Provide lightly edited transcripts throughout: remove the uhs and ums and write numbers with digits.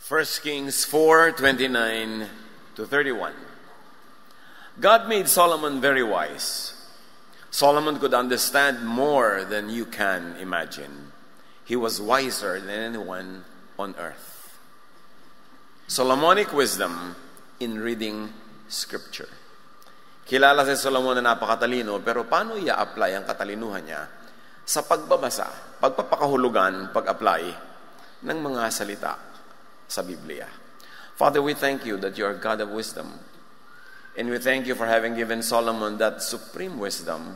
1 Kings 4:29 to 31. God made Solomon very wise. Solomon could understand more than you can imagine. He was wiser than anyone on earth. Solomonic wisdom in reading Scripture. Kilala si Solomon na napakatalino, pero paano i-apply ang katalinuhan niya sa pagbabasa, pagpapakahulugan, pag-apply ng mga salita sa Biblia? Father, we thank you that you are God of wisdom. And we thank you for having given Solomon that supreme wisdom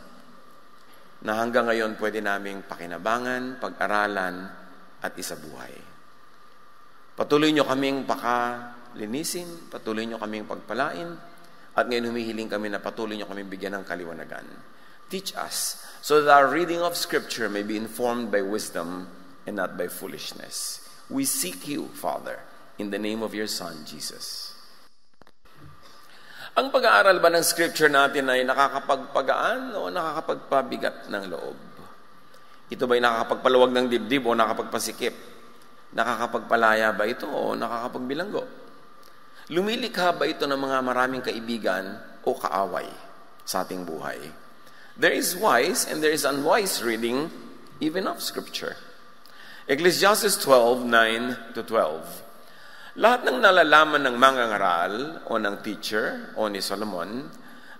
na hanggang ngayon pwede naming pakinabangan, pag-aralan, at isabuhay. Patuloy nyo kaming pakalinisin, patuloy nyo kaming pagpalain, at ngayon humihiling kami na patuloy nyo kaming bigyan ng kaliwanagan. Teach us so that our reading of Scripture may be informed by wisdom and not by foolishness. We seek you, Father, in the name of your Son, Jesus. Ang pag-aaral ba ng Scripture natin ay nakakapagpagaan o nakakapagpabigat ng loob? Ito ba'y nakakapagpaluwag ng dibdib o nakakapagpasikip? Nakakapagpalaya ba ito o nakakapagbilanggo? Lumilikha ba ito ng mga maraming kaibigan o kaaway sa ating buhay? There is wise and there is unwise reading even of Scripture. Ecclesiastes 12:9 to 12. Lahat ng nalalaman ng mangangaral o ng teacher o ni Solomon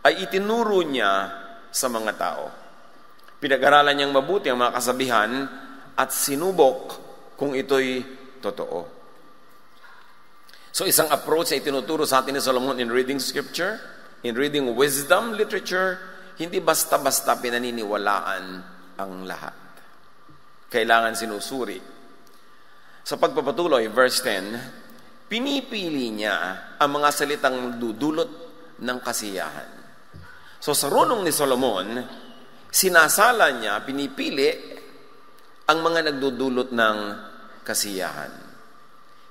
ay itinuro niya sa mga tao. Pinag-aralan niyang mabuti ang mga kasabihan at sinubok kung ito'y totoo. So isang approach ay tinuturo sa atin ni Solomon in reading Scripture, in reading wisdom literature, hindi basta-basta pinaniniwalaan ang lahat. Kailangan sinusuri. Sa pagpapatuloy, verse 10, pinipili niya ang mga salitang magdudulot ng kasiyahan. So sa runong ni Solomon, sinasala niya, pinipili ang mga nagdudulot ng kasiyahan.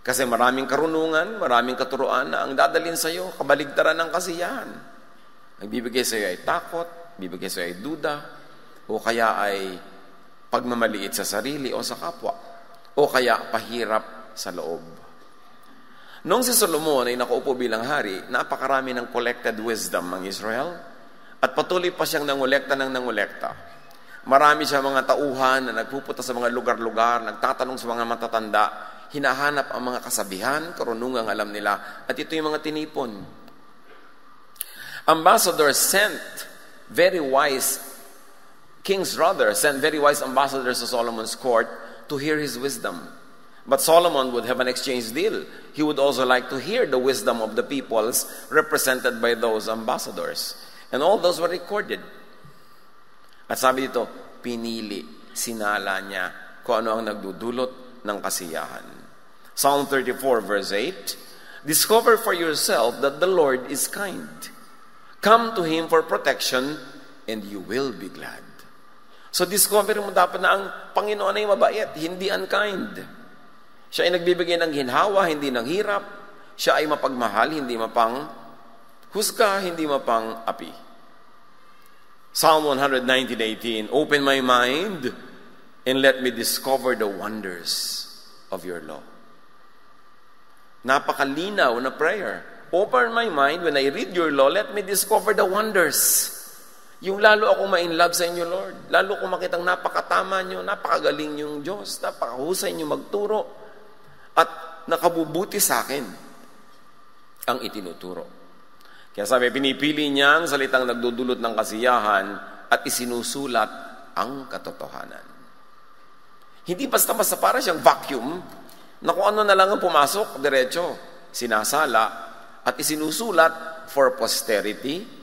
Kasi maraming karunungan, maraming katuruan na ang dadalhin sa iyo, kabaligtaran ng kasiyahan. Ang bibigay sa iyo ay takot, bibigay sa iyo ay duda, o kaya ay pagmamaliit sa sarili o sa kapwa, o kaya pahirap sa loob. Noong si Solomon ay nakaupo bilang hari, napakarami ng collected wisdom ng Israel, at patuloy pa siyang nangolekta ng nangolekta. Marami siya mga tauhan na nagpupunta sa mga lugar-lugar, nagtatanong sa mga matatanda, hinahanap ang mga kasabihan, karunungang alam nila, at ito yung mga tinipon. Ambassadors sent very wise, kings rather, sent very wise ambassadors to Solomon's court to hear his wisdom. But Solomon would have an exchange deal. He would also like to hear the wisdom of the peoples represented by those ambassadors. And all those were recorded. At sabi dito, pinili, sinala niya kung ano ang nagdudulot ng kasiyahan. Psalm 34 verse 8, discover for yourself that the Lord is kind. Come to Him for protection and you will be glad. So discover mo dapat na ang Panginoon ay mabait, hindi unkind. Siya ay nagbibigay ng ginhawa, hindi ng hirap. Siya ay mapagmahal, hindi mapang husga, hindi mapang api. Psalm 119:18, open my mind and let me discover the wonders of your law. Napakalinaw na prayer. Open my mind when I read your law, let me discover the wonders. Yung lalo akong ma-inlove sa inyo, Lord. Lalo akong makitang napakatama nyo, napakagaling yung Diyos, napakahusay nyo magturo, at nakabubuti sa akin ang itinuturo. Kaya sabi, pinipili niya ang salitang nagdudulot ng kasiyahan at isinusulat ang katotohanan. Hindi basta-basta para siyang vacuum na kung ano na lang ang pumasok, diretso, sinasala at isinusulat for posterity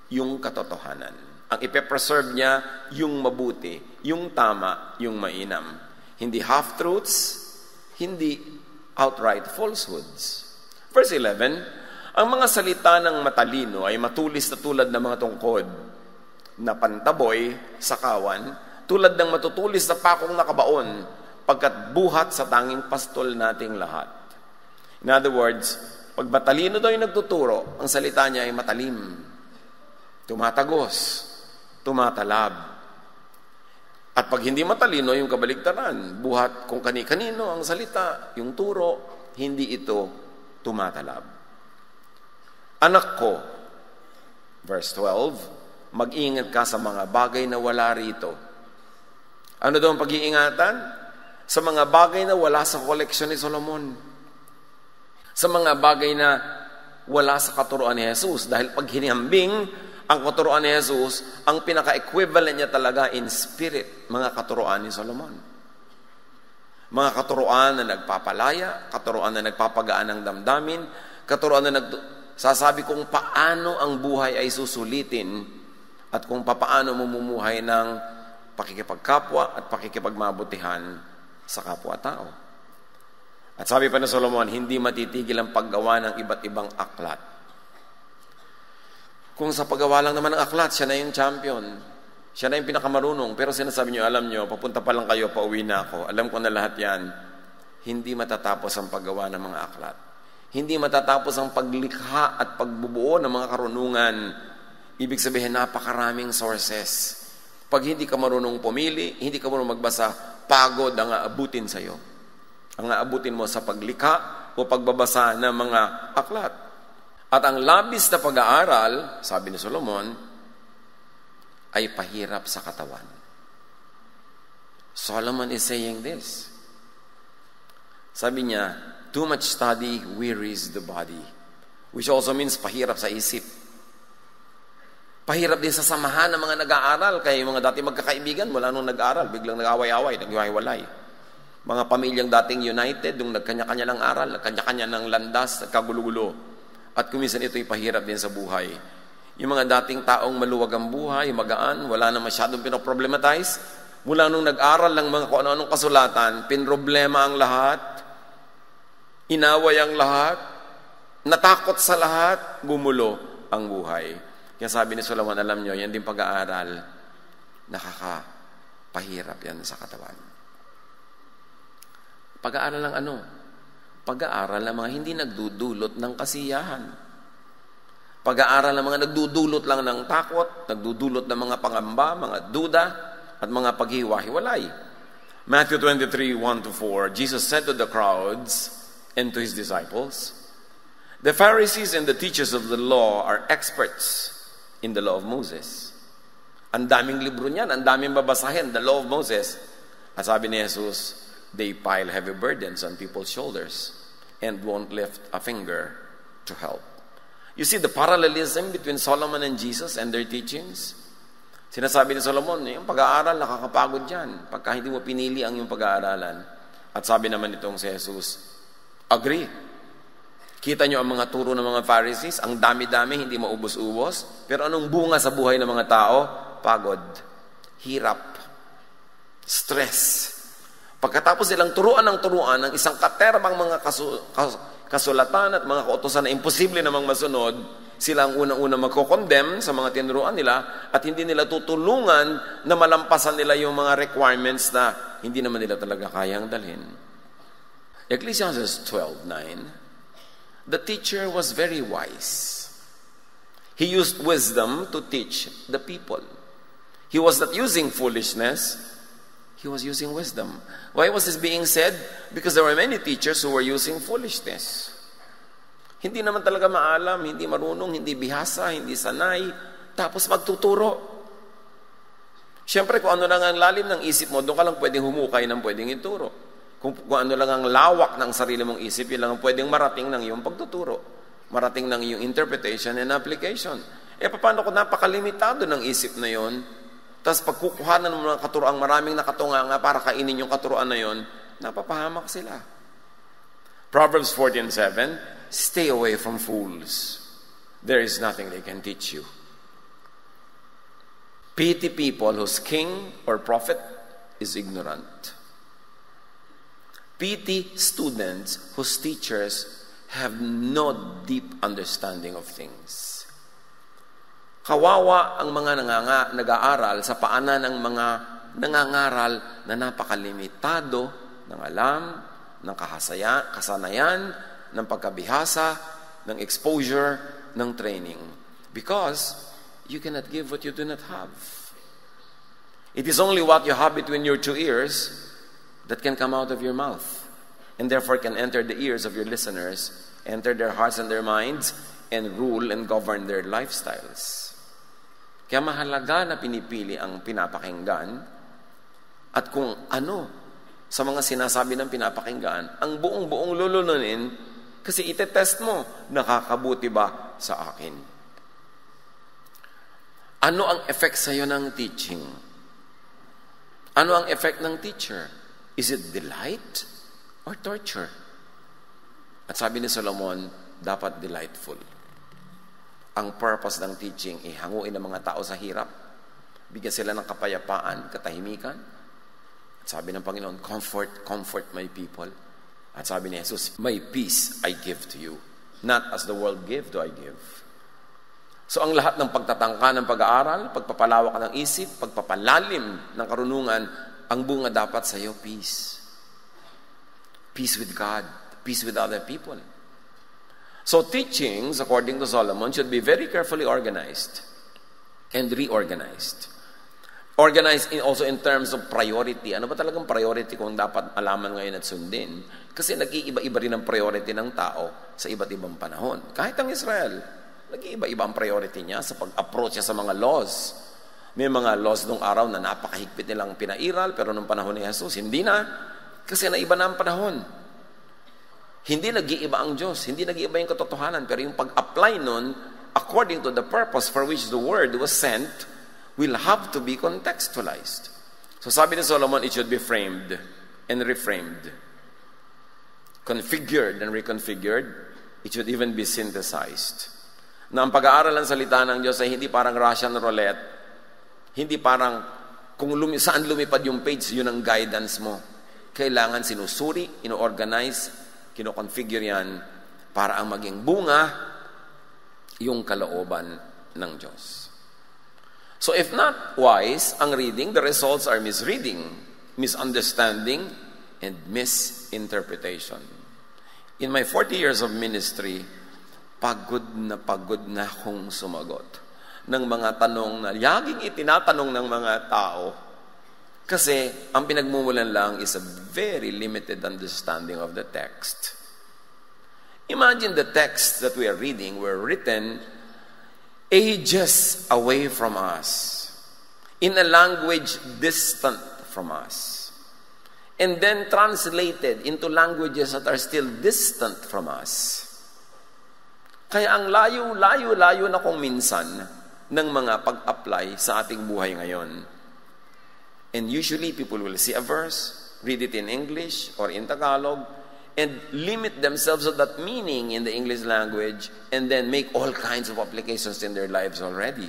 yung katotohanan. Ang ipepreserve niya yung mabuti, yung tama, yung mainam. Hindi half-truths, hindi outright falsehoods. Verse 11, ang mga salita ng matalino ay matulis na tulad ng mga tungkod na pantaboy sa kawan, tulad ng matutulis na pakong nakabaon, pagkat buhat sa tanging pastol nating lahat. In other words, pag matalino daw yung nagtuturo, ang salita niya ay matalim, tumatagos, tumatalab. At pag hindi matalino yung kabaligtaran, buhat kung kani-kanino ang salita, yung turo, hindi ito tumatalab. Anak ko, verse 12, mag-ingat ka sa mga bagay na wala rito. Ano daw ang pag-iingatan? Sa mga bagay na wala sa koleksyon ni Solomon. Sa mga bagay na wala sa katuruan ni Jesus. Dahil pag hinihambing ang katuruan ni Jesus, ang pinaka-equivalent niya talaga in spirit, mga katuruan ni Solomon. Mga katuruan na nagpapalaya, katuruan na nagpapagaan ng damdamin, katuruan na sasabi kung paano ang buhay ay susulitin at kung paano mamumuhay ng pakikipagkapwa at pakikipagmabutihan sa kapwa-tao. At sabi pa ni Solomon, hindi matitigil ang paggawa ng iba't ibang aklat. Kung sa paggawa lang naman ng aklat, siya na yung champion. Siya na yung pinakamarunong. Pero sinasabi niyo, alam niyo, papunta pa lang kayo, pauwi na ako. Alam ko na lahat yan. Hindi matatapos ang paggawa ng mga aklat. Hindi matatapos ang paglikha at pagbubuo ng mga karunungan. Ibig sabihin, napakaraming sources. Pag hindi ka marunong pumili, hindi ka marunong magbasa, pagod ang aabutin sa'yo. Ang aabutin mo sa paglikha o pagbabasa ng mga aklat. At ang labis na pag-aaral, sabi ni Solomon, ay pahirap sa katawan. Solomon is saying this. Sabi niya, too much study wearies the body. Which also means pahirap sa isip. Pahirap din sa samahan ng mga nag-aaral. Kaya yung mga dati magkakaibigan, wala nung nag-aaral, biglang nag-away-away, nag-iwalay. Mga pamilyang dating united, yung nagkanya-kanya ng aral, nagkanya-kanya ng landas, nagkagulo-gulo. At kuminsan ito'y pahirap din sa buhay. Yung mga dating taong maluwag ang buhay, magaan, wala na masyadong pinoproblematize, mula nung nag-aral lang mga kung ano-anong kasulatan, pinroblema ang lahat, inaway ang lahat, natakot sa lahat, gumulo ang buhay. Kaya sabi ni Solomon, alam nyo, yan din pag-aaral, nakakapahirap yan sa katawan. Pag-aaral ng ano? Pag-aaral ng mga hindi nagdudulot ng kasiyahan. Pag-aaral ng mga nagdudulot lang ng takot, nagdudulot ng mga pangamba, mga duda, at mga paghiwa-hiwalay. Matthew 23:1-4, Jesus said to the crowds and to his disciples, the Pharisees and the teachers of the law are experts in the law of Moses. Ang daming libro niyan, ang daming babasahin, the law of Moses. At sabi ni Jesus, they pile heavy burdens on people's shoulders and won't lift a finger to help. You see the parallelism between Solomon and Jesus and their teachings? Sinasabi ni Solomon, yung pag-aaral, nakakapagod yan pagka hindi mo pinili ang yung pag-aaralan. At sabi naman itong si Jesus, agree. Kita nyo ang mga turo ng mga Pharisees, ang dami-dami, hindi maubos-ubos. Pero anong bunga sa buhay ng mga tao? Pagod, hirap, stress. Pagkatapos nilang turuan ng isang katerbang mga kasulatan at mga kautusan na imposible namang masunod, sila ang unang-una magko-condemn sa mga tinuruan nila at hindi nila tutulungan na malampasan nila yung mga requirements na hindi naman nila talaga kayang dalhin. Ecclesiastes 12:9, the teacher was very wise. He used wisdom to teach the people. He was not using foolishness. He was using wisdom. Why was this being said? Because there were many teachers who were using foolishness. Hindi naman talaga maalam, hindi marunong, hindi bihasa, hindi sanay, tapos magtuturo. Siyempre, kung ano lang ang lalim ng isip mo, doon ka lang pwedeng humukay ng pwedeng ituro. Kung ano lang ang lawak ng sarili mong isip, yun lang ang pwedeng marating ng iyong pagtuturo. Marating ng iyong interpretation and application. Paano kung napakalimitado ng isip na yon? Tapos pagkukuhanan ng mga katuroang maraming nakatunganga para kainin yung katuroan na yon, napapahamak sila. Proverbs 14:7, stay away from fools. There is nothing they can teach you. Pity people whose king or prophet is ignorant. Pity students whose teachers have no deep understanding of things. Kawawa ang mga nag-aaral sa paanan ng mga nangangaral na napakalimitado ng alam, ng kasanayan, ng pagkabihasa, ng exposure, ng training. Because you cannot give what you do not have. It is only what you have between your two ears that can come out of your mouth. and therefore can enter the ears of your listeners, enter their hearts and their minds, and rule and govern their lifestyles. Kaya mahalaga na pinipili ang pinapakinggan at kung ano sa mga sinasabi ng pinapakinggan, ang buong-buong lulununin kasi itetest mo, nakakabuti ba sa akin? Ano ang effect sa'yo ng teaching? Ano ang effect ng teacher? Is it delight or torture? At sabi ni Solomon, dapat delightful. Ang purpose ng teaching ay hanguin ang mga tao sa hirap. Bigyan sila ng kapayapaan, katahimikan. At sabi ng Panginoon, comfort my people. At sabi ni Jesus, my peace I give to you. Not as the world give, do I give. So ang lahat ng pagtatangka ng pag-aaral, pagpapalawak ng isip, pagpapalalim ng karunungan, ang bunga dapat sa iyo, peace. Peace with God, peace with other people. So teachings, according to Solomon, should be very carefully organized and reorganized. Organized also in terms of priority. Ano ba talagang priority kung dapat alaman ngayon at sundin? Kasi nag-iiba-iba rin ang priority ng tao sa iba't ibang panahon. Kahit ang Israel, nag-iiba-iba ang priority niya sa pag-approach niya sa mga laws. May mga laws nung araw na napakahigpit nilang pinairal, pero nung panahon ni Jesus, hindi na. Kasi naiba na ang panahon. Hindi nag-iiba ang Diyos, hindi nag-iiba yung katotohanan, pero yung pag-apply nun, according to the purpose for which the word was sent, will have to be contextualized. So sabi ni Solomon, it should be framed and reframed. Configured and reconfigured. It should even be synthesized. Na ang pag-aaral ng salita ng Diyos ay hindi parang Russian roulette. Hindi parang kung saan lumipad yung page, yun ang guidance mo. Kailangan sinusuri, ino-organize, kino-configure yan para ang maging bunga yung kalooban ng Diyos. So if not wise ang reading, the results are misreading, misunderstanding, and misinterpretation. In my 40 years of ministry, pagod na akong sumagot ng mga tanong na laging itinatanong ng mga tao. Kasi ang pinagmumulan lang is a very limited understanding of the text. Imagine the texts that we are reading were written ages away from us, in a language distant from us, and then translated into languages that are still distant from us. Kaya ang layo na kung minsan ng mga pag-apply sa ating buhay ngayon. And usually people will see a verse, read it in English or in Tagalog, and limit themselves to that meaning in the English language and then make all kinds of applications in their lives already.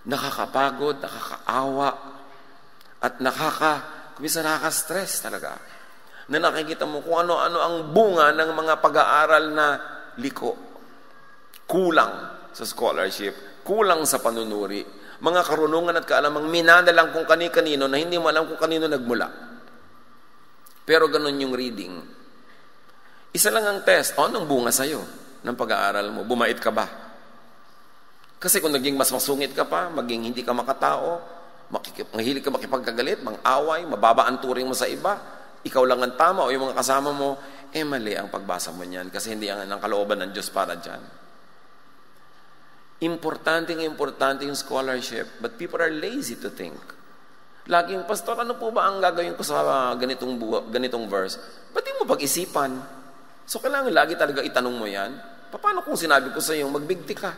Nakakapagod, nakakaawa, at kumisa nakaka-stress talaga. Na nakikita mo kung ano-ano ang bunga ng mga pag-aaral na liko. Kulang sa scholarship, kulang sa panunuri, mga karunungan at kaalamang minadalang kung kani-kanino na hindi mo alam kung kanino nagmula. Pero ganun yung reading. Isa lang ang test. Anong bunga sa'yo ng pag-aaral mo? Bumait ka ba? Kasi kung naging mas masungit ka pa, maging hindi ka makatao, mahilig ka makipagkagalit, mang-away, mababa ang turing mo sa iba, ikaw lang ang tama o yung mga kasama mo, mali ang pagbasa mo niyan kasi hindi ang kalooban ng Diyos para dyan. Importante yung scholarship, but people are lazy to think. Laging, Pastor, ano po ba ang gagawin ko sa ganitong verse? Ba't di mo pag-isipan? So, kailangan lagi talaga itanong mo yan. Paano kung sinabi ko sa iyo, magbigti ka?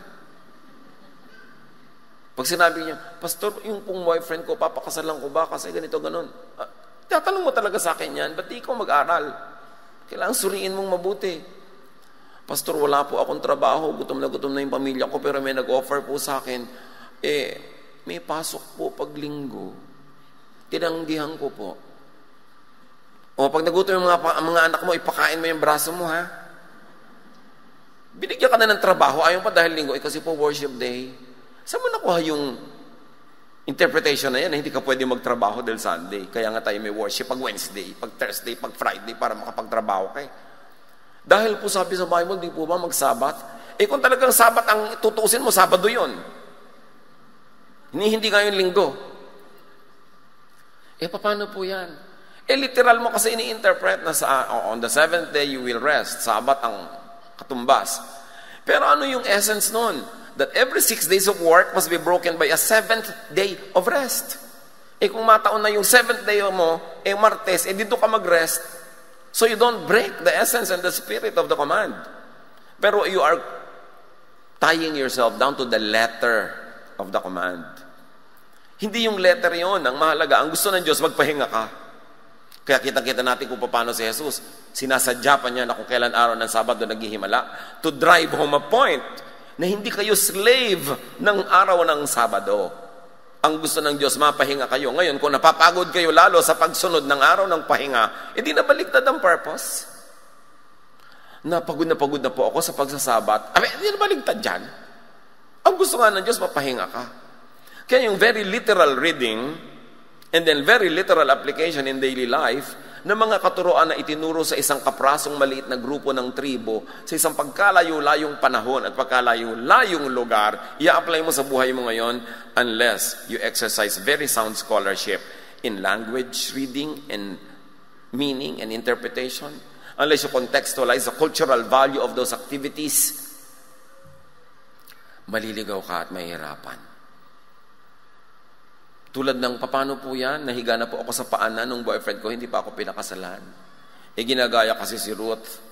Pag sinabi niya, Pastor, yung pong boyfriend ko, papakasalan ko ba kasi ganito, ganon. Tatanong mo talaga sa akin yan, ba't di ikaw mag-aral? Kailangan suriin mong mabuti. Pastor, wala po akong trabaho, gutom na yung pamilya ko, pero may nag-offer po sa akin, may pasok po pag linggo. Tinanggihan ko po. O pag nagutom yung mga anak mo, ipakain mo yung braso mo, ha? Binigyan ka na ng trabaho, ayaw pa dahil linggo, kasi po worship day. Saan mo nakuha yung interpretation na yan, na hindi ka pwede magtrabaho dahil Sunday? Kaya nga tayo may worship pag Wednesday, pag Thursday, pag Friday, para makapagtrabaho kayo. Dahil po sabi sa Bible, di po ba magsabat? Kung talagang sabat ang tutuusin mo, Sabado yun. Hindi nga yung linggo. Paano po yan? Literal mo kasi ini-interpret na on the seventh day you will rest. Sabat ang katumbas. Pero ano yung essence nun? That every 6 days of work must be broken by a 7th day of rest. Kung mataon na yung 7th day mo, Martes, dito ka mag-rest. So you don't break the essence and the spirit of the command. Pero you are tying yourself down to the letter of the command. Hindi yung letter yon ang mahalaga. Ang gusto ng Diyos, magpahinga ka. Kaya kita-kita natin kung paano si Jesus, sinasadya pa niya na kung kailan araw ng Sabado naghihimala, to drive home a point na hindi kayo slave ng araw ng Sabado. Ang gusto ng Diyos, mapahinga kayo. Ngayon, kung napapagod kayo lalo sa pagsunod ng araw ng pahinga, edi nabaliktad ang purpose. Napagod na po ako sa pagsasabat. Hindi nabaliktad dyan. Ang gusto nga ng Diyos, mapahinga ka. Kaya yung very literal reading, and then very literal application in daily life, na mga katuroan na itinuro sa isang kaprasong maliit na grupo ng tribo, sa isang pagkalayo-layong panahon at pagkalayo-layong lugar, i-apply mo sa buhay mo ngayon unless you exercise very sound scholarship in language, reading, and meaning and interpretation. Unless you contextualize the cultural value of those activities, maliligaw ka at mahihirapan. Tulad ng paano po yan, nahiga na po ako sa paanan ng boyfriend ko, hindi pa ako pinakasalan. Ginagaya kasi si Ruth,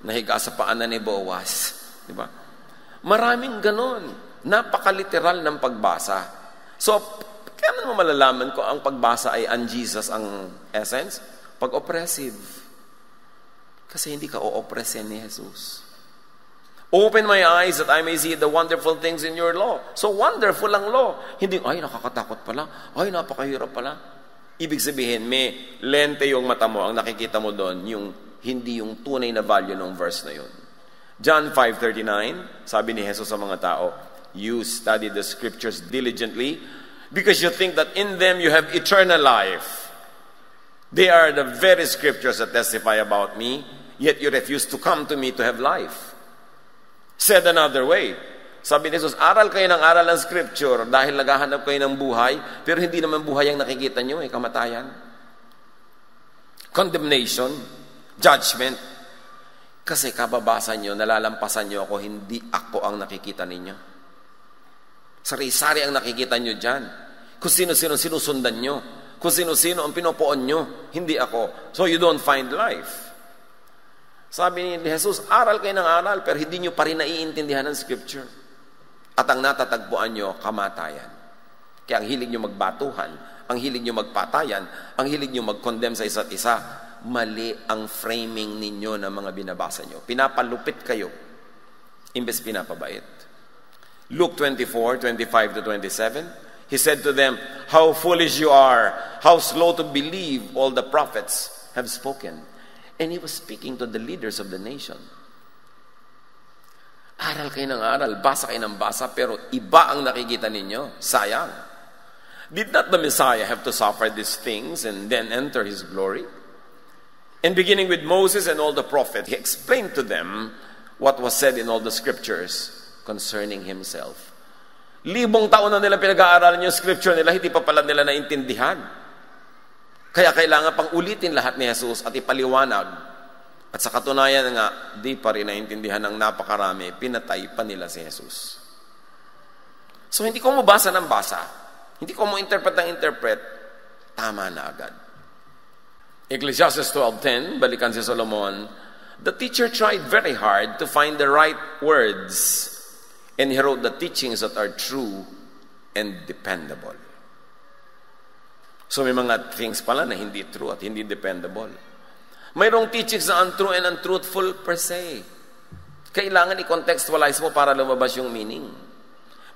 nahiga sa paanan ni Boaz. Di ba? Maraming ganon. Napakaliteral ng pagbasa. So, kaya mo malalaman ko ang pagbasa ay un-Jesus ang essence? Pag-oppressive. Kasi hindi ka o-oppressin ni Jesus. Open my eyes that I may see the wonderful things in your law. So wonderful ang law. Hindi, ay nakakatakot pala. Ay napakahirap pala. Ibig sabihin, may lente yung mata mo. Ang nakikita mo doon, hindi yung tunay na value ng verse na yun. John 5:39, sabi ni Jesus sa mga tao, you study the scriptures diligently because you think that in them you have eternal life. They are the very scriptures that testify about me, yet you refuse to come to me to have life. Said another way, sabi ni Jesus, aral kayo ng aral ng scripture dahil naghahanap kayo ng buhay, pero hindi naman buhay ang nakikita nyo, kamatayan. Condemnation, judgment. Kasi kababasa nyo, nalalampasan nyo ako, hindi ako ang nakikita ninyo. Sari-sari ang nakikita nyo dyan. Kung sino-sino sinusundan nyo. Kung sino-sino ang pinupuon nyo, hindi ako. So you don't find life. Sabi ni Jesus, aral kayo ng aral, pero hindi nyo pa rin naiintindihan ng scripture. At ang natatagpuan nyo, kamatayan. Kaya ang hilig nyo magbatuhan, ang hilig nyo magpatayan, ang hilig nyo mag-condemn sa isa't isa, mali ang framing ninyo ng mga binabasa nyo. Pinapalupit kayo, imbes pinapabait. Luke 24:25-27, He said to them, how foolish you are, how slow to believe all the prophets have spoken. And He was speaking to the leaders of the nation. Aral kayo ng aral, basa kayo ng basa, pero iba ang nakikita ninyo. Sayang. Did not the Messiah have to suffer these things and then enter His glory? And beginning with Moses and all the prophets, He explained to them what was said in all the scriptures concerning Himself. 1,000 taon na nila pinag-aaralan yung scripture nila, hindi pa pala nila naintindihan. Kaya kailangan pang ulitin lahat ni Jesus at ipaliwanag. At sa katunayan nga, di pa rin naintindihan ng napakarami, pinatay pa nila si Jesus. So hindi ko mo basa ng basa, hindi ko mo interpret ng interpret, tama na agad. Ecclesiastes 12:10, balikan si Solomon, the teacher tried very hard to find the right words, and he wrote the teachings that are true and dependable. So may mga things pala na hindi true at hindi dependable. Mayroong teachings na untrue and untruthful per se. Kailangan i-contextualize mo para lumabas yung meaning.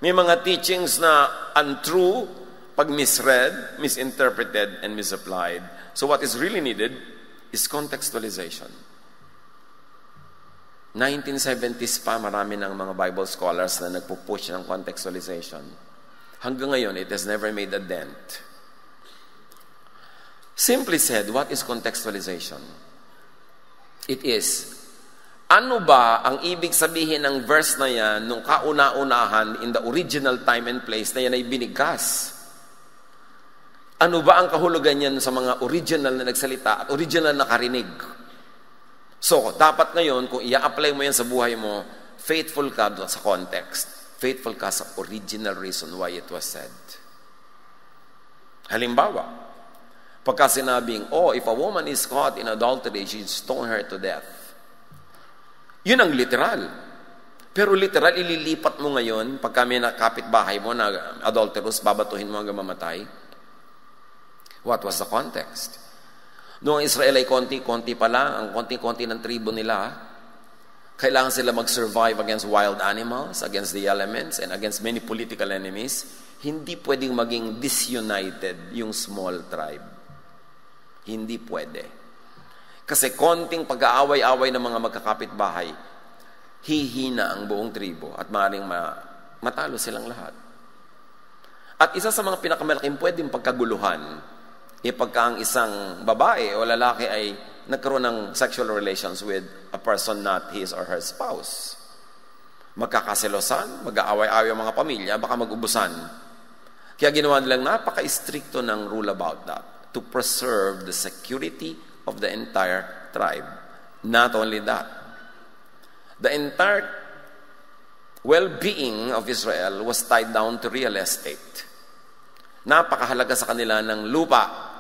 May mga teachings na untrue pag misread, misinterpreted, and misapplied. So what is really needed is contextualization. 1970s pa, marami ng mga Bible scholars na nagpo-push ng contextualization. Hanggang ngayon, it has never made a dent. Simply said, what is contextualization? It is, ano ba ang ibig sabihin ng verse na yan nung kauna-unahan in the original time and place na yan ay binigkas? Ano ba ang kahulugan niyan sa mga original na nagsalita at original na karinig? So, dapat ngayon, kung i-apply mo yan sa buhay mo, faithful ka doon sa context. Faithful ka sa original reason why it was said. Halimbawa, pagka sinabing, if a woman is caught in adultery, she stone her to death. Yun ang literal. Pero literal, ililipat mo ngayon, pagka may kapitbahay mo na adulterous, babatuhin mo hanggang mamatay. What was the context? Noong Israel ay konti-konti pa lang, ang konti-konti ng tribo nila, kailangan sila mag-survive against wild animals, against the elements, and against many political enemies. Hindi pwedeng maging disunited yung small tribe. Hindi pwede. Kasi konting pag-aaway-away ng mga magkakapitbahay, hihina ang buong tribo at maaaring matalo silang lahat. At isa sa mga pinakamalaking pwedeng pagkaguluhan, pagka ang isang babae o lalaki ay nagkaroon ng sexual relations with a person not his or her spouse. Magkakaselosan, mag-aaway-away ang mga pamilya, baka mag-ubusan. Kaya ginawa nilang napaka-stricto ng rule about that to preserve the security of the entire tribe. Not only that, the entire well-being of Israel was tied down to real estate. Napakahalaga sa kanila ng lupa.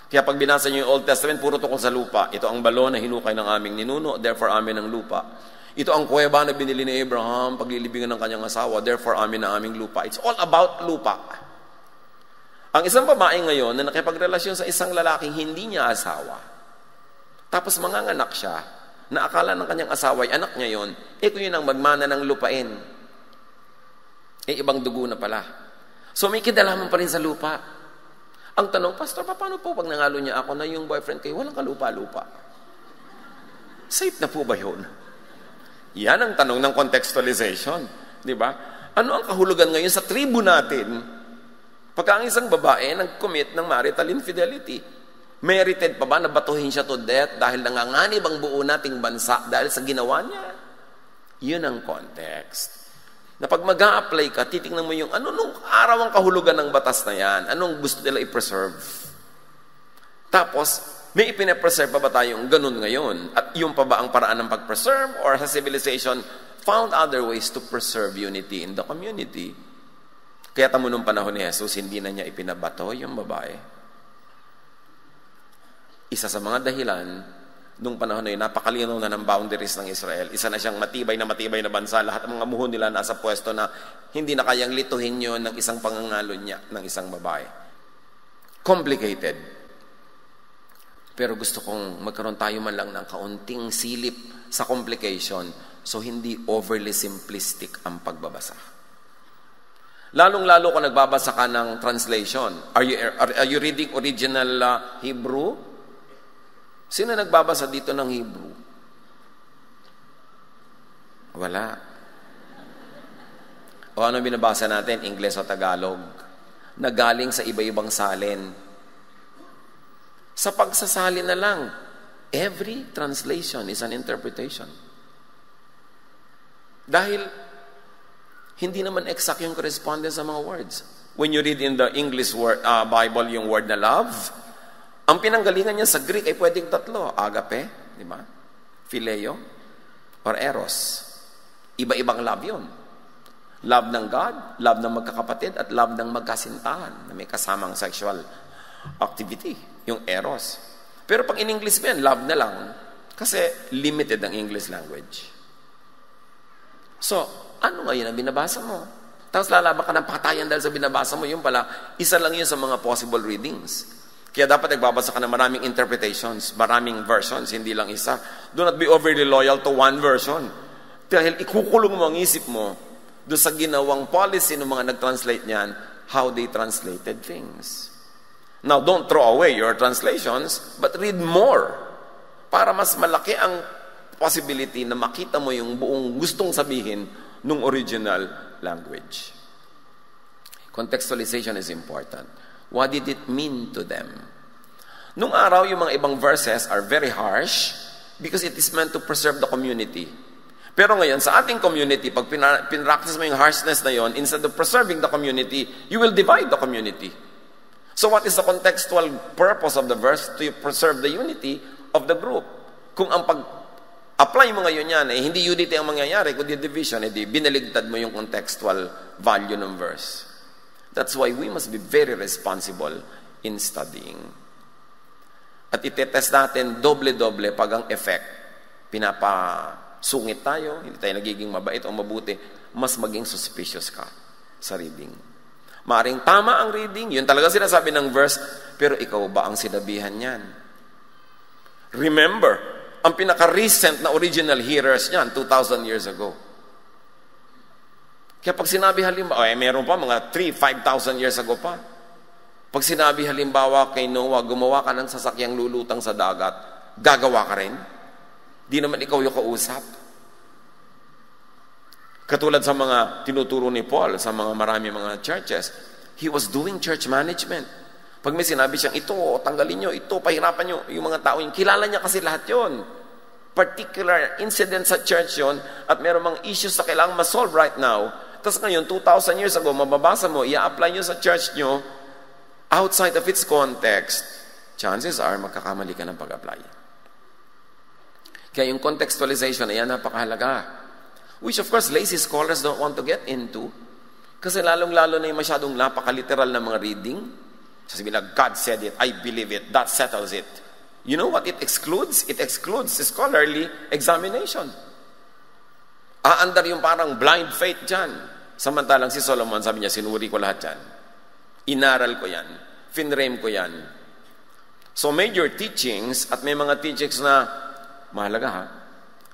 Kaya pag binasa niyo yung Old Testament, puro tungkol sa lupa. Ito ang balon na hinukay ng aming ninuno, therefore amin ang lupa. Ito ang kuweba na binili ni Abraham, paglilibingan ng kanyang asawa, therefore amin ang aming lupa. It's all about lupa. Ang isang babae ngayon na nakipagrelasyon sa isang lalaking hindi niya asawa, tapos manganganak siya, na akala ng kanyang asawa ay anak niya yun, kung yun ang magmana ng lupain, ibang dugo na pala. So may kinalaman pa rin sa lupa. Ang tanong, Pastor, paano po pag nangalo niya ako na yung boyfriend kayo, walang kalupa-lupa? Safe na po ba yun? Yan ang tanong ng contextualization. Di ba? Ano ang kahulugan ngayon sa tribu natin pagka ang isang babae nag-commit ng marital infidelity? Merited pa ba na batuhin siya to death dahil nanganganib ang buo nating bansa dahil sa ginawa niya? Yun ang context. Na pag mag-a-apply ka, titingnan mo yung nung araw ang kahulugan ng batas na yan, anong gusto nila i-preserve. Tapos, may ipine-preserve pa ba tayong ganun ngayon? At yung pa ba ang paraan ng pag-preserve or sa civilization found other ways to preserve unity in the community? Kaya tamo nung panahon ni Jesus, hindi na niya ipinabato yung babae. Isa sa mga dahilan, nung panahon na yun, napakalinaw na ng boundaries ng Israel. Isa na siyang matibay na bansa. Lahat ng mga muhon nila nasa pwesto na hindi na kayang lituhin yun ng isang pangangalo niya, ng isang babae. Complicated. Pero gusto kong magkaroon tayo man lang ng kaunting silip sa complication so hindi overly simplistic ang pagbabasa. Lalong-lalo kung nagbabasa ka ng translation. Are you reading original Hebrew? Sino nagbabasa dito ng Hebrew? Wala. O ano binabasa natin? Ingles o Tagalog? Nagaling sa iba-ibang salin. Sa pagsasalin na lang, every translation is an interpretation. Dahil hindi naman exact yung correspondence sa mga words. When you read in the English Bible yung word na love, ang pinanggalingan niya sa Greek ay pwedeng tatlo. Agape, di ba? Phileo, or eros. Iba-ibang love yun. Love ng God, love ng magkakapatid, at love ng magkasintahan na may kasamang sexual activity, yung eros. Pero pag in English mo yan, love na lang. Kasi limited ang English language. So, ano ngayon ang binabasa mo? Tapos lalaban ka ng patayan dahil sa binabasa mo, yun pala, isa lang yun sa mga possible readings. Kaya dapat nagbabasa ka ng maraming interpretations, maraming versions, hindi lang isa. Do not be overly loyal to one version. Dahil ikukulong mo ang isip mo doon sa ginawang policy ng mga nag-translate niyan, how they translated things. Now, don't throw away your translations, but read more para mas malaki ang possibility na makita mo yung buong gustong sabihin ng original language. Contextualization is important. What did it mean to them? Nung araw, yung mga ibang verses are very harsh because it is meant to preserve the community. Pero ngayon, sa ating community, pag pinractice mo yung harshness na yon, instead of preserving the community, you will divide the community. So what is the contextual purpose of the verse? To preserve the unity of the group. Kung ang pag-apply mo ngayon yan, hindi unity ang mangyayari, kundi division, binaligtad mo yung contextual value ng verse. That's why we must be very responsible in studying. At itetest natin doble-doble pag ang effect, pinapasungit tayo, hindi tayo nagiging mabait o mabuti, mas maging suspicious ka sa reading. Maaring tama ang reading, yun talaga sinasabi ng verse, pero ikaw ba ang sinabihan niyan? Remember, ang pinaka-recent na original hearers niyan, 2,000 years ago. Kaya pag sinabi halimbawa, meron pa mga 3,000, 5,000 years ago pa. Pag sinabi halimbawa kay Noah, gumawa ka ng sasakyang lulutang sa dagat, gagawa ka rin? Di naman ikaw yung kausap. Katulad sa mga tinuturo ni Paul sa marami mga churches, he was doing church management. Pag may sinabi siyang ito, tanggalin nyo, ito, pahirapan nyo, yung mga tao, yung kilala niya kasi lahat yon. Particular incident sa church yon, at meron mga issues na kailangang ma-solve right now. Tapos ngayon, 2,000 years ago, mababasa mo, i-apply nyo sa church nyo, outside of its context, chances are, magkakamali ka ng pag-apply. Kaya yung contextualization, ayan, napakahalaga. Which of course, lazy scholars don't want to get into. Kasi lalong-lalo na yung masyadong napakaliteral na mga reading. Sasabihin na, God said it, I believe it, that settles it. You know what it excludes? It excludes scholarly examination. Aandar yung parang blind faith dyan. Samantalang si Solomon, sabi niya, sinuri ko lahat dyan. Inaral ko yan. Finrame ko yan. So major teachings, at may mga teachings na, mahalaga ha,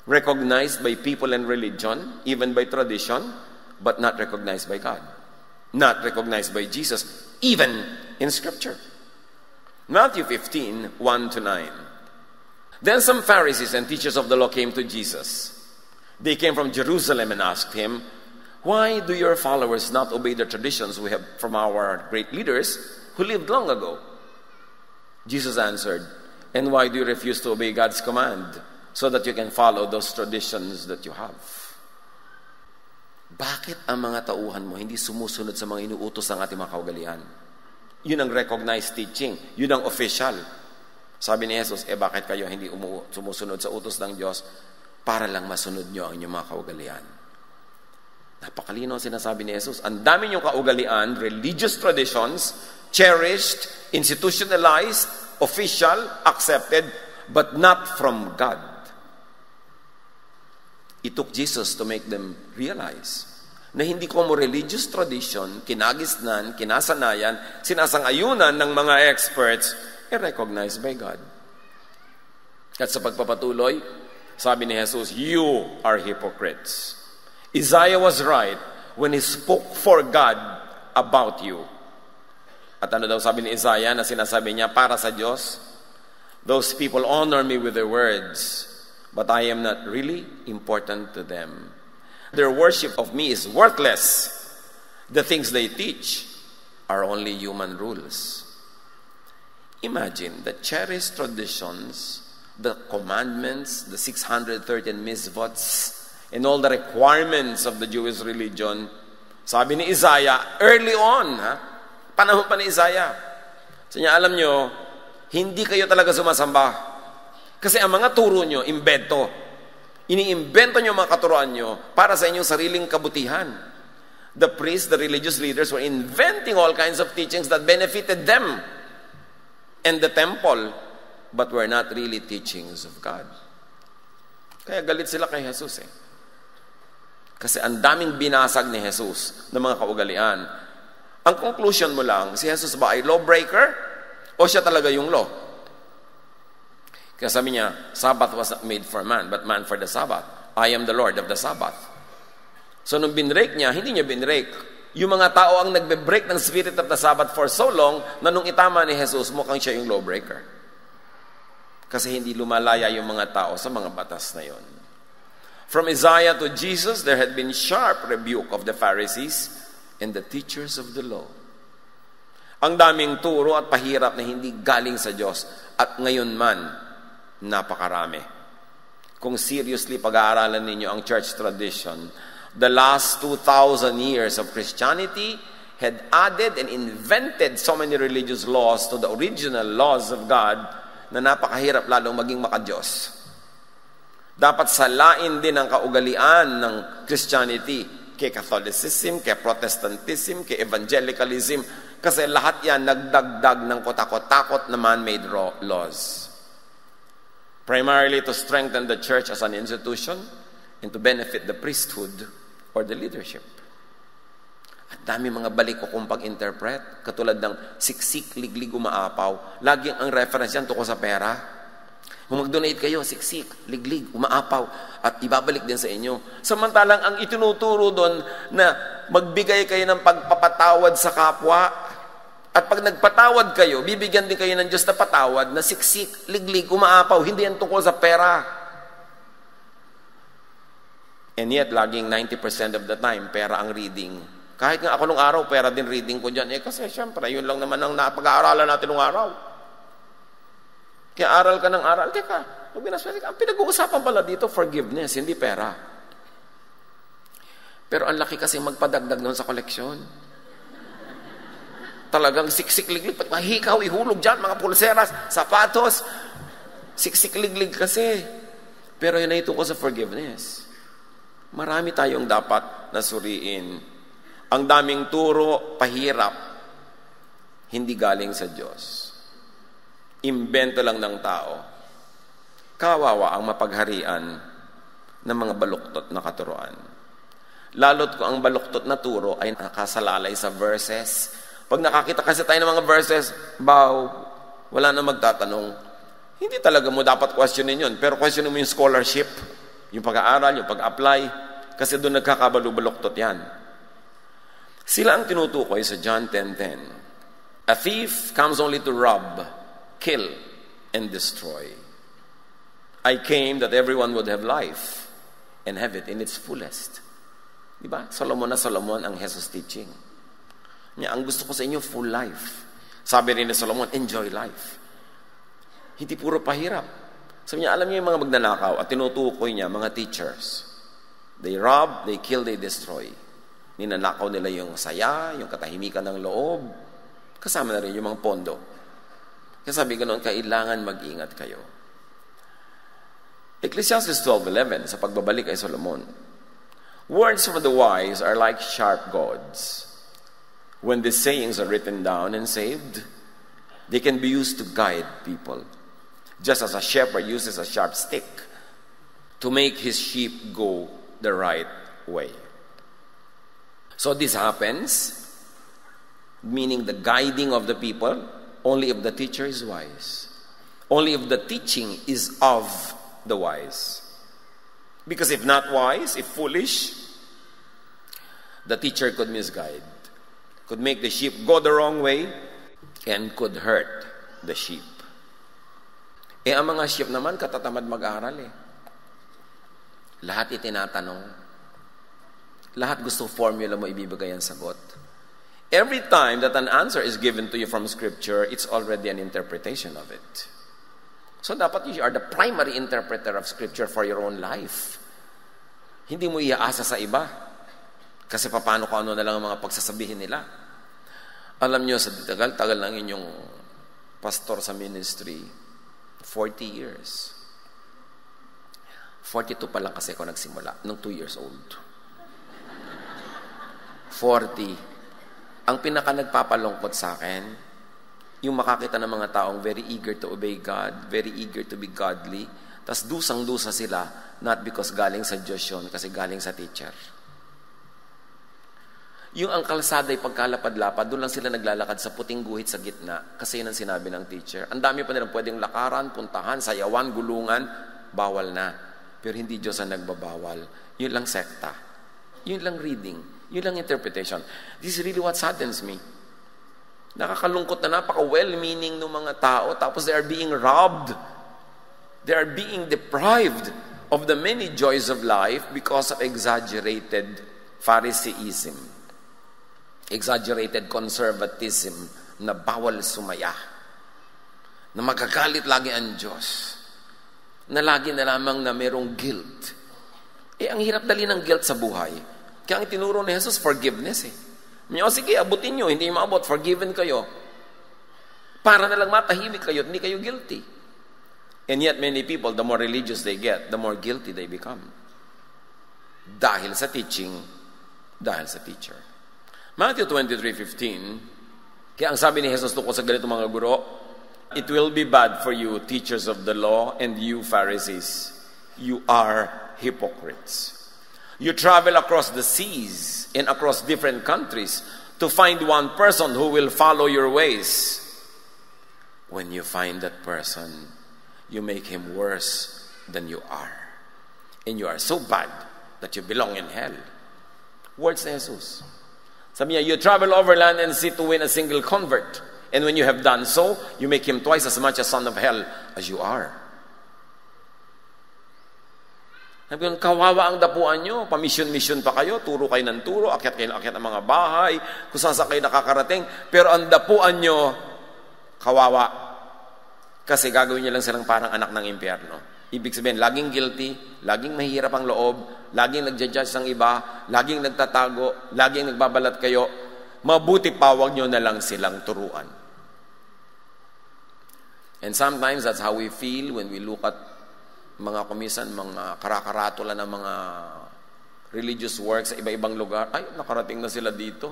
recognized by people and religion, even by tradition, but not recognized by God. Not recognized by Jesus, even in Scripture. Matthew 15, 1-9. Then some Pharisees and teachers of the law came to Jesus. They came from Jerusalem and asked him, "Why do your followers not obey the traditions we have from our great leaders who lived long ago?" Jesus answered, "And why do you refuse to obey God's command, so that you can follow those traditions that you have?" Bakit ang mga tauhan mo hindi sumusunod sa mga inuutos ng ating mga kaugalian? Yun ang recognized teaching. Yun ang official. Sabi ni Jesus, bakit kayo hindi sumusunod sa utos ng Diyos? Para lang masunod nyo ang inyong mga kaugalian. Napakalino sinasabi ni Jesus. Ang dami niyong kaugalian, religious traditions, cherished, institutionalized, official, accepted, but not from God. It took Jesus to make them realize na hindi ko mo religious tradition, kinagisnan, kinasanayan, sinasang-ayunan ng mga experts, recognized by God. At sa pagpapatuloy, sabi ni Jesus, "You are hypocrites." Isaiah was right when he spoke for God about you. At ano daw sabi ni Isaiah na sinasabi niya para sa Diyos? "Those people honor me with their words, but I am not really important to them. Their worship of me is worthless. The things they teach are only human rules." Imagine the cherished traditions, the commandments, the 613 mitzvots, and all the requirements of the Jewish religion. Sabi ni Isaiah, early on, panahon pa ni Isaiah. So niya, alam nyo, hindi kayo talaga sumasamba. Kasi ang mga turo nyo, imbento. Iniimbento nyo mga katuroan nyo para sa inyong sariling kabutihan. The priests, the religious leaders were inventing all kinds of teachings that benefited them and the temple, but were not really teachings of God. Kaya galit sila kay Jesus Kasi ang daming binasag ni Jesus ng mga kaugalian. Ang conclusion mo lang, si Jesus ba ay lawbreaker o siya talaga yung law? Kaya sabi niya, Sabbath was not made for man, but man for the Sabbath. I am the Lord of the Sabbath. So nung binrake niya, hindi niya binrake. Yung mga tao ang nagbe-break ng spirit of the Sabbath for so long na nung itama ni Jesus, mukhang siya yung lawbreaker. Kasi hindi lumalaya yung mga tao sa mga batas na yon. From Isaiah to Jesus, there had been sharp rebuke of the Pharisees and the teachers of the law. Ang daming turo at pahirap na hindi galing sa Diyos. At ngayon man, napakarami. Kung seriously pag-aaralan ninyo ang church tradition, the last 2,000 years of Christianity had added and invented so many religious laws to the original laws of God na napakahirap lalong maging makadiyos. Dapat salain din ang kaugalian ng Christianity kay Catholicism, kay Protestantism, kay Evangelicalism, kasi lahat yan nagdagdag ng kotakot-takot na man-made laws. Primarily to strengthen the church as an institution and to benefit the priesthood or the leadership. At dami mga balik ko kung pag-interpret, katulad ng siksik, liglig, umaapaw. Lagi ang reference yan tungkol sa pera. Kung mag-donate kayo, siksik, liglig, umaapaw, at ibabalik din sa inyo. Samantalang ang itinuturo doon na magbigay kayo ng pagpapatawad sa kapwa, at pag nagpatawad kayo, bibigyan din kayo ng Diyos na patawad na siksik, liglig, umaapaw. Hindi yan tungkol sa pera. And yet, laging 90% of the time, pera ang reading. Kahit nga ako nung araw, pera din reading ko dyan. Kasi syempre, yun lang naman ang napag-aaralan natin nung araw. Kaya aral ka ng aral. Teka, ang pinag-uusapan pala dito, forgiveness, hindi pera. Pero ang laki kasi magpadagdag noon sa koleksyon. Talagang siksik-liglig, mahikaw, ihulog dyan, mga pulseras, sapatos. Siksik-liglig kasi. Pero yun ay tungkol sa forgiveness. Marami tayong dapat nasuriin. Ang daming turo, pahirap, hindi galing sa Diyos. Imbento lang ng tao. Kawawa ang mapagharian ng mga baluktot na katuruan. Lalot ko ang baluktot na turo ay nakasalalay sa verses. Pag nakakita kasi tayo ng mga verses, wala na magtatanong. Hindi talaga mo dapat questionin yun. Pero questionin mo yung scholarship, yung pag-aaral, yung pag-apply. Kasi doon nagkakabalubuloktot yan. Sila ang tinutukoy sa John 10:10. A thief comes only to rob, kill, and destroy. I came that everyone would have life and have it in its fullest. Diba? Solomon ang Jesus teaching. Ang gusto ko sa inyo, full life. Sabi rin ni Solomon, enjoy life. Hindi puro pahirap. Sabi niya, alam niyo yung mga magnanakaw at tinutukoy niya, mga teachers. They rob, they kill, they destroy. Ninanakaw nila yung saya, yung katahimikan ng loob. Kasama na rin yung mga pondo. Kaya sabi ganoon, kailangan mag-ingat kayo. Ecclesiastes 12:11, sa pagbabalik ay Solomon. Words from the wise are like sharp goads. When these sayings are written down and saved, they can be used to guide people. Just as a shepherd uses a sharp stick to make his sheep go the right way. So this happens, meaning the guiding of the people, only if the teacher is wise. Only if the teaching is of the wise. Because if not wise, if foolish, the teacher could misguide. Could make the sheep go the wrong way and could hurt the sheep. Ang mga sheep naman katatamad mag-aral Lahat itinatanong. Lahat gusto formula mo ibibigay ang sagot. Every time that an answer is given to you from Scripture, it's already an interpretation of it. So dapat you are the primary interpreter of Scripture for your own life. Hindi mo iaasa sa iba. Kasi paano kung ano na lang ang mga pagsasabihin nila. Alam nyo, sa tagal ng inyong pastor sa ministry, 40 years. 42 pa lang kasi ako nagsimula, nung 2 years old. 40. Ang pinaka nagpapalungkot sa akin, yung makakita ng mga taong very eager to obey God, very eager to be godly, tas dusang-dusa sila, not because galing sa Diyos yun, kasi galing sa teacher. Yung ang kalsada ay pagkalapad-lapad, doon lang sila naglalakad sa puting guhit sa gitna, kasi yun ang sinabi ng teacher. Ang dami pa nilang pwedeng lakaran, puntahan, sayawan, gulungan, bawal na. Pero hindi Diyos ang nagbabawal. Yun lang sekta. Yun lang reading. Yun lang interpretation. This is really what saddens me. Nakakalungkot na napaka-well-meaning ng mga tao, tapos they are being robbed. They are being deprived of the many joys of life because of exaggerated Phariseeism. Exaggerated conservatism na bawal sumaya. Na magagalit lagi ang Diyos. Na lagi na lamang na merong guilt. Ang hirap dali ng guilt sa buhay. Kaya ang tinuro ni Jesus, forgiveness Sige, abutin nyo, hindi maabot, forgiven kayo. Para na lang matahimik kayo, hindi kayo guilty. And yet many people, the more religious they get, the more guilty they become. Dahil sa teaching, dahil sa teacher. Matthew 23:15, kaya ang sabi ni Jesus tungkol sa ganito mga guro, it will be bad for you, teachers of the law, and you, Pharisees. You are hypocrites. You travel across the seas and across different countries to find one person who will follow your ways. When you find that person, you make him worse than you are. And you are so bad that you belong in hell. Words ni Jesus. Sabi niya, you travel over land and sea to win a single convert. And when you have done so, you make him twice as much a son of hell as you are. Sabi ko, kawawa ang dapuan nyo, pamisyon-misyon pa kayo, turo kayo ng turo, akyat kayo ng akyat ng mga bahay, kung saan kayo nakakarating, pero ang dapuan nyo, kawawa. Kasi gagawin nyo lang silang parang anak ng impyerno. Ibig sabihin, laging guilty, laging mahirap ang loob, laging nagja-judge ng iba, laging nagtatago, laging nagbabalat kayo, mabuti pa, wag nyo na lang silang turuan. And sometimes that's how we feel when we look at mga kumisan, mga karakaratola ng mga religious works sa iba-ibang lugar. Ay, nakarating na sila dito.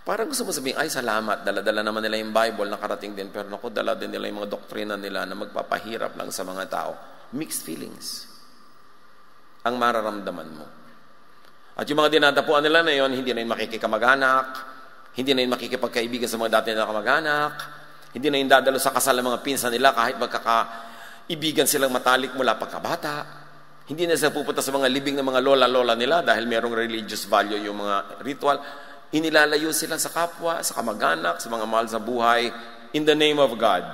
Parang gusto mo sabihin, ay salamat, dala-dala naman nila yung Bible, nakarating din. Pero naku, dala din nila yung mga doktrina nila na magpapahirap lang sa mga tao. Mixed feelings ang mararamdaman mo. At yung mga dinadapuan nila na yun, hindi na yun makikikamag-anak, hindi na yun makikipagkaibigan sa mga dati na kamag-anak, hindi na yun dadalo sa kasal ng mga pinsan nila kahit magkakaibigan silang matalik mula pagkabata. Hindi na sila pupunta sa mga libing ng mga lola-lola nila dahil merong religious value yung mga ritual. Inilalayo sila sa kapwa, sa kamag-anak, sa mga mahal sa buhay, in the name of God.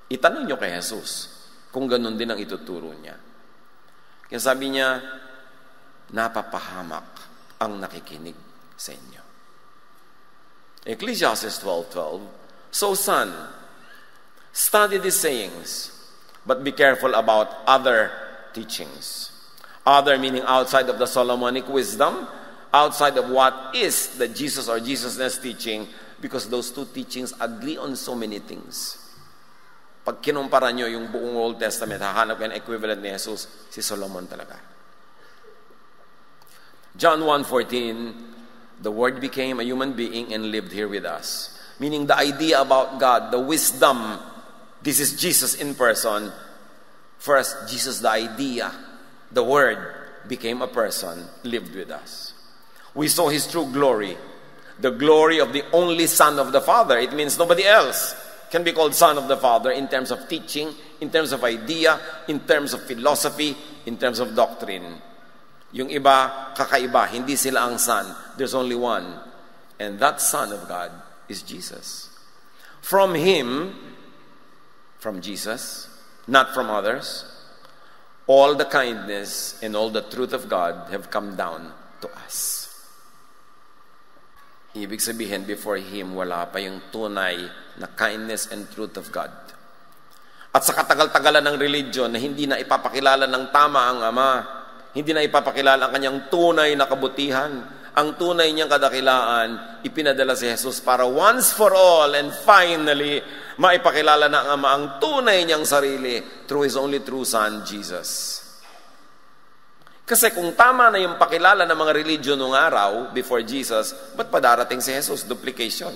Itanong nyo kay Jesus kung ganun din ang ituturo niya. Kaya sabi niya, napapahamak ang nakikinig sa inyo. Ecclesiastes 12:12, so son, study these sayings, but be careful about other teachings. Other meaning outside of the Solomonic wisdom, outside of what is the Jesus or Jesusness teaching, because those two teachings agree on so many things. Pag kinumpara nyo yung buong Old Testament, hahanap kayo ng equivalent ni Jesus, si Solomon talaga. John 1:14, the Word became a human being and lived here with us. Meaning the idea about God, the wisdom, this is Jesus in person. First, Jesus, the idea, the Word became a person, lived with us. We saw His true glory, the glory of the only Son of the Father. It means nobody else can be called Son of the Father in terms of teaching, in terms of idea, in terms of philosophy, in terms of doctrine. Yung iba, kakaiba, hindi sila ang Son. There's only one. And that Son of God is Jesus. From Him, from Jesus, not from others, all the kindness and all the truth of God have come down to us. Ibig sabihin, before Him, wala pa yung tunay na kindness and truth of God. At sa katagal-tagalan ng religion na hindi na ipapakilala ng tama ang Ama, hindi na ipapakilala ang kanyang tunay na kabutihan, ang tunay niyang kadakilaan, ipinadala si Jesus para once for all and finally, maipakilala na ang Ama ang tunay niyang sarili through His only true Son, Jesus. Kasi kung tama na yung pakilala ng mga religion noong araw, before Jesus, ba't pa darating si Jesus? Duplication.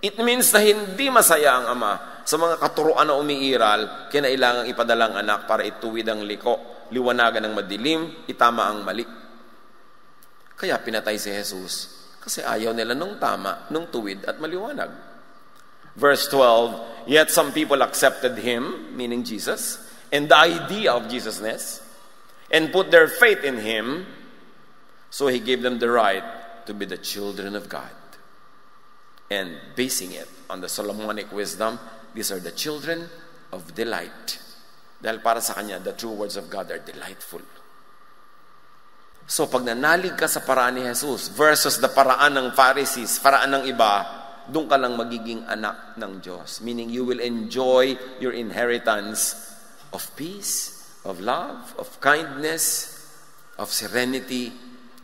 It means na hindi masaya ang Ama sa mga katuruan na umiiral, kinailangang ipadalang anak para ituwid ang liko, liwanagan ng madilim, itama ang mali. Kaya pinatay si Jesus kasi ayaw nila nung tama, nung tuwid at maliwanag. Verse 12, yet some people accepted Him, meaning Jesus, and the idea of Jesusness, and put their faith in Him, so He gave them the right to be the children of God. And basing it on the Solomonic wisdom, these are the children of delight. Dahil para sa Kanya, the true words of God are delightful. So pag nanalig ka sa paraan ni Jesus versus the paraan ng Pharisees, paraan ng iba, doon ka lang magiging anak ng Diyos. Meaning you will enjoy your inheritance of peace, of love, of kindness, of serenity,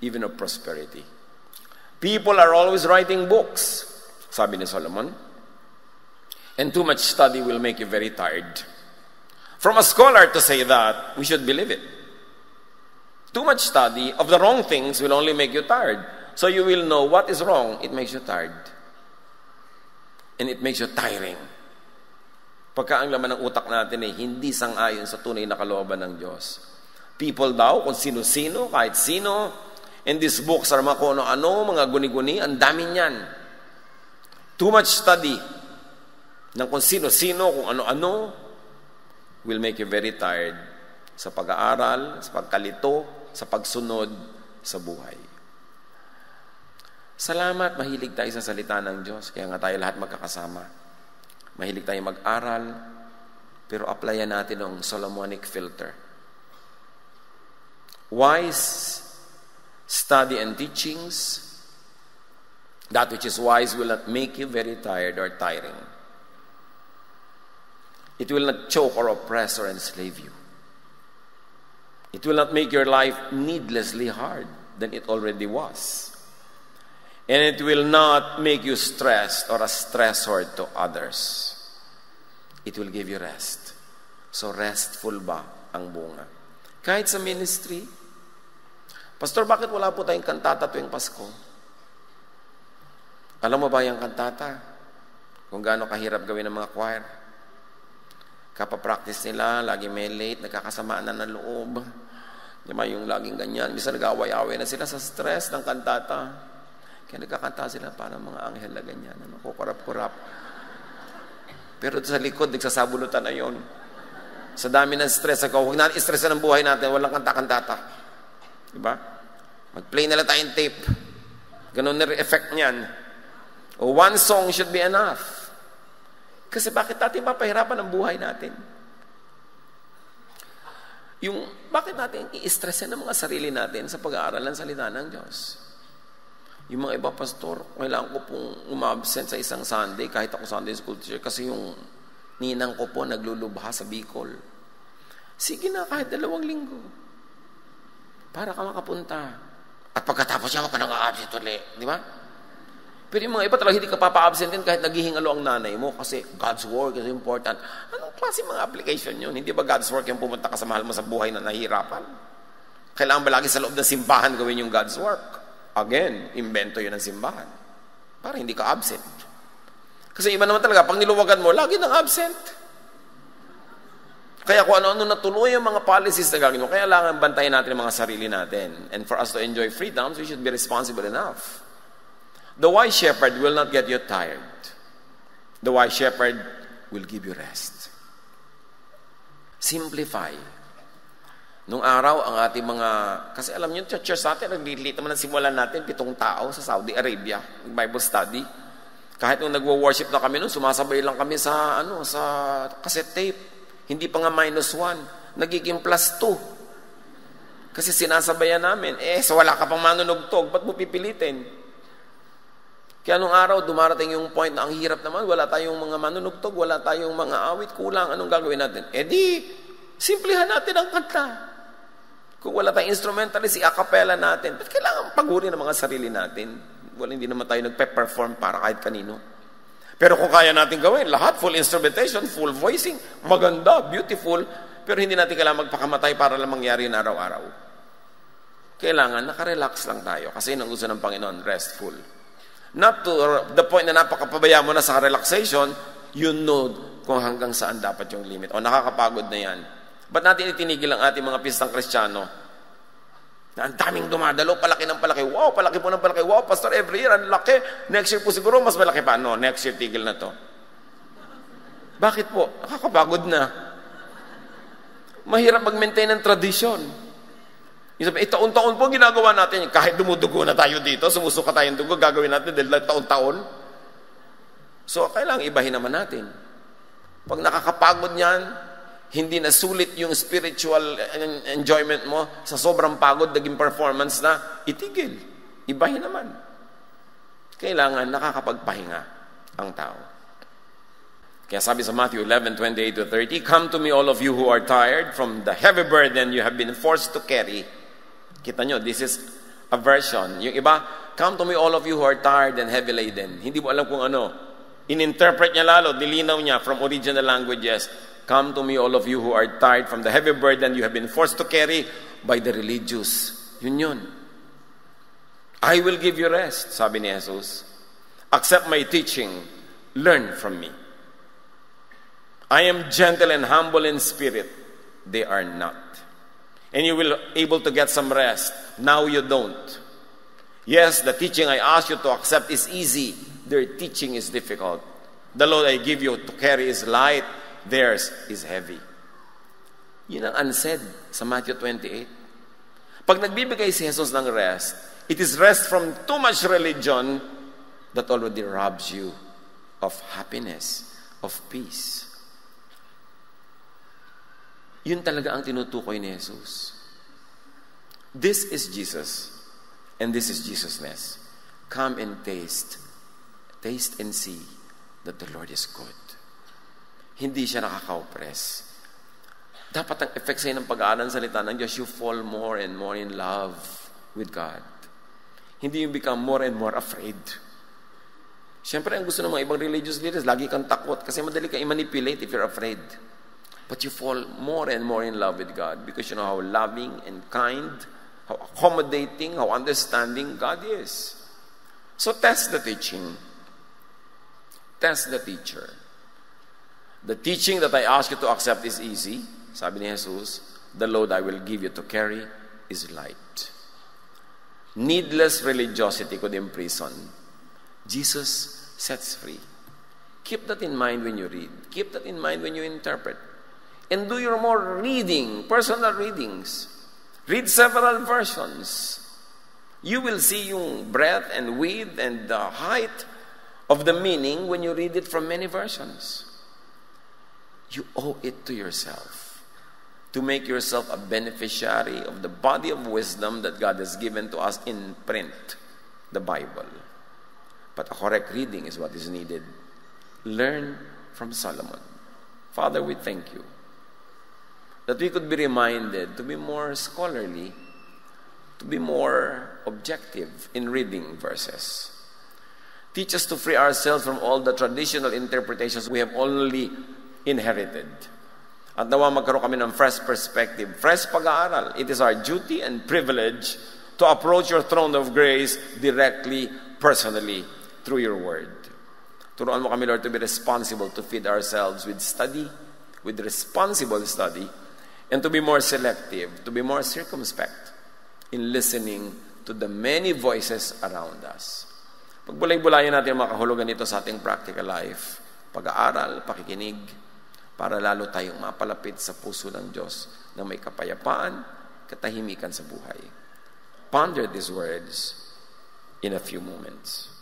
even of prosperity. People are always writing books, sabi ni Solomon, and too much study will make you very tired. From a scholar to say that, we should believe it. Too much study of the wrong things will only make you tired. So you will know what is wrong, it makes you tired. And it makes you tiring. Pagka ang laman ng utak natin ay hindi sang-ayon sa tunay na kalooban ng Diyos. People daw, kung sino-sino, kahit sino, and these books are mga kung ano, mga guni-guni, ang dami niyan. Too much study ng kung sino-sino, kung ano-ano, will make you very tired sa pag-aaral, sa pagkalito, sa pagsunod sa buhay. Salamat, mahilig tayo sa salita ng Diyos, kaya nga tayo lahat magkakasama. Mahilig tayo mag-aral, pero applyan natin ang Solomonic filter. Wise study and teachings, that which is wise will not make you very tired or tiring. It will not choke or oppress or enslave you. It will not make your life needlessly hard than it already was. And it will not make you stressed or a stressor to others. It will give you rest. So restful ba ang bunga? Kahit sa ministry, Pastor, bakit wala po tayong kantata tuwing Pasko? Alam mo ba yung kantata? Kung gaano kahirap gawin ng mga choir? Kapapractice nila, lagi may late, nagkakasamaan na ng loob. Diba, yung laging ganyan. Minsan nag-away-away na sila sa stress ng kantata. Kaya nagkakanta sila para mga anghel na ganyan. Kukurap-kurap. Pero sa likod, nagsasabunutan na yun. Sa dami ng stress, huwag natin istressan ang buhay natin, walang kanta-kantata. Diba? Mag-play na lang tayong tape. Ganun na effect niyan. O one song should be enough. Kasi bakit natin mapahirapan ang buhay natin? Bakit natin i-stressin ang mga sarili natin sa pag-aaral ng salita ng Diyos? Yung mga iba, Pastor, kailangan ko pong umabsent sa isang Sunday, kahit ako Sunday school teacher, kasi yung ninang ko po naglulubha sa Bicol. Sige na, kahit 2 linggo. Para ka makapunta. At pagkatapos niya, ka nag-a-absent ulit. Di ba? Pero yung mga iba talaga hindi ka papa-absentin kahit naghihingalo ang nanay mo kasi God's work is important. Anong klase mga application yun? Hindi ba God's work yung pumunta ka sa mahal mo sa buhay na nahihirapan? Kailangan ba lagi sa loob ng simbahan gawin yung God's work? Again, invento yun ng simbahan. Para hindi ka absent. Kasi iba naman talaga, pag niluwagan mo, lagi nang absent. Kaya kung ano-ano natuloy yung mga policies na gagawin mo, kaya kailangan bantayan natin ang mga sarili natin. And for us to enjoy freedoms, we should be responsible enough. The wise shepherd will not get you tired. The wise shepherd will give you rest. Simplify. Nung araw, ang ating mga, kasi alam niyo, church natin, naglilita naman ang simulan natin, 7 tao sa Saudi Arabia, Bible study. Kahit nung nagwo-worship na kami nun, sumasabay lang kami sa cassette tape. Hindi pa nga -1, nagiging +2. Kasi sinasabayan namin, so wala ka pang manunugtog, ba't mo pipilitin? Kaya nung araw, dumarating yung point na ang hirap naman, wala tayong mga manunugtog, wala tayong mga awit, kulang, anong gagawin natin? Simplihan natin ang kanta. Kung wala tayong instrumentalist, i-acapella natin. Ba't kailangan pagurin ang mga sarili natin? Hindi naman tayo nagpe-perform para kahit kanino. Pero kung kaya natin gawin, lahat, full instrumentation, full voicing, maganda, beautiful, pero hindi natin kailangan magpakamatay para lang mangyari yun araw-araw. Kailangan, nakarelax lang tayo. Kasi yun ang gusto ng Panginoon, restful. Not to the point na napakapabaya mo na sa relaxation, you know kung hanggang saan dapat yung limit. O nakakapagod na yan. Ba't natin itinigil ang ating mga pistang Kristiyano? Na ang daming dumadalo, palaki ng palaki. Wow, palaki po ng palaki. Wow, Pastor, every year, ang laki. Next year po siguro, mas malaki pa. No, next year, tigil na to. Bakit po? Nakakapagod na. Mahirap mag-maintain ng tradisyon. Taon-taon po ginagawa natin. Kahit dumudugo na tayo dito, sumusuka tayong dugo, gagawin natin dahil taon-taon. So, kailangan ibahin naman natin. Pag nakakapagod niyan, hindi na sulit yung spiritual enjoyment mo sa sobrang pagod, naging performance na, itigil. Ibahin naman. Kailangan nakakapagpahinga ang tao. Kaya sabi sa Matthew 11:28-30, "Come to me all of you who are tired from the heavy burden you have been forced to carry." Kita nyo, this is a version. Yung iba, come to me all of you who are tired and heavy laden. Hindi mo alam kung ano. In-interpret niya lalo, dilinaw niya from original languages. Come to me all of you who are tired from the heavy burden you have been forced to carry by the religious. Yun. I will give you rest, sabi ni Jesus. Accept my teaching. Learn from me. I am gentle and humble in spirit. They are not. And you will able to get some rest. Now you don't. Yes, the teaching I ask you to accept is easy. Their teaching is difficult. The load I give you to carry is light. Theirs is heavy. Yun ang unsaid sa Matthew 28. Pag nagbibigay si Jesus ng rest, it is rest from too much religion that already robs you of happiness, of peace. Yun talaga ang tinutukoy ni Jesus. This is Jesus, and this is Jesusness. Come and taste and see that the Lord is good. Hindi siya nakaka-oppress. Dapat ang effect sa'yo ng pag-aaral ng salita ng Diyos, you fall more and more in love with God. Hindi yung become more and more afraid. Siyempre, ang gusto ng mga ibang religious leaders, lagi kang takot kasi madali kang i-manipulate if you're afraid. But you fall more and more in love with God because you know how loving and kind, how accommodating, how understanding God is. So test the teaching. Test the teacher. The teaching that I ask you to accept is easy. Sabi ni Jesus, the load I will give you to carry is light. Needless religiosity could imprison. Jesus sets free. Keep that in mind when you read. Keep that in mind when you interpret. And do your more reading, personal readings. Read several versions. You will see yung breadth and width and the height of the meaning when you read it from many versions. You owe it to yourself to make yourself a beneficiary of the body of wisdom that God has given to us in print, the Bible. But a correct reading is what is needed. Learn from Solomon. Father, we thank you that we could be reminded to be more scholarly, to be more objective in reading verses. Teach us to free ourselves from all the traditional interpretations we have only inherited. At nawa magkaroon kami ng fresh perspective, fresh pag-aaral. It is our duty and privilege to approach your throne of grace directly, personally, through your word. Turuan mo kami, Lord, to be responsible, to feed ourselves with study, with responsible study, and to be more selective, to be more circumspect in listening to the many voices around us. Pagbulay-bulayan natin ang mga kahulugan nito sa ating practical life, pag-aaral, pakikinig, para lalo tayong mapalapit sa puso ng Diyos na may kapayapaan, katahimikan sa buhay. Ponder these words in a few moments.